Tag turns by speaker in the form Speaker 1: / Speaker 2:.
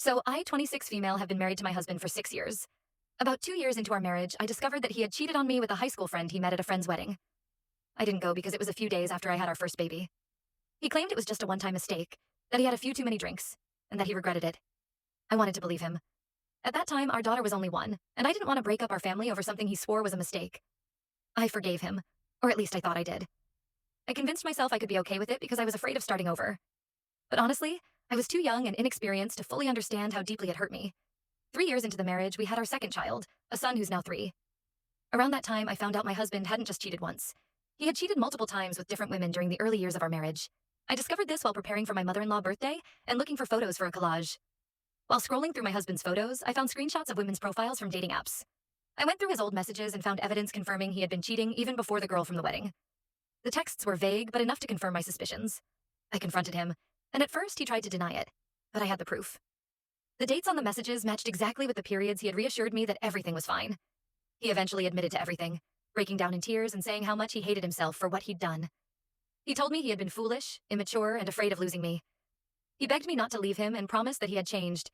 Speaker 1: So I, 26 female, have been married to my husband for 6 years. About 2 years into our marriage, I discovered that he had cheated on me with a high school friend he met at a friend's wedding. I didn't go because it was a few days after I had our first baby. He claimed it was just a one-time mistake, that he had a few too many drinks, and that he regretted it. I wanted to believe him. At that time, our daughter was only 1, and I didn't want to break up our family over something he swore was a mistake. I forgave him, or at least I thought I did. I convinced myself I could be okay with it because I was afraid of starting over. But honestly, I was too young and inexperienced to fully understand how deeply it hurt me. 3 years into the marriage, we had our second child, a son who's now 3. Around that time, I found out my husband hadn't just cheated once. He had cheated multiple times with different women during the early years of our marriage. I discovered this while preparing for my mother-in-law birthday and looking for photos for a collage. While scrolling through my husband's photos, I found screenshots of women's profiles from dating apps. I went through his old messages and found evidence confirming he had been cheating even before the girl from the wedding. The texts were vague, but enough to confirm my suspicions. I confronted him, and at first he tried to deny it, but I had the proof. The dates on the messages matched exactly with the periods he had reassured me that everything was fine. He eventually admitted to everything, breaking down in tears and saying how much he hated himself for what he'd done. He told me he had been foolish, immature, and afraid of losing me. He begged me not to leave him and promised that he had changed,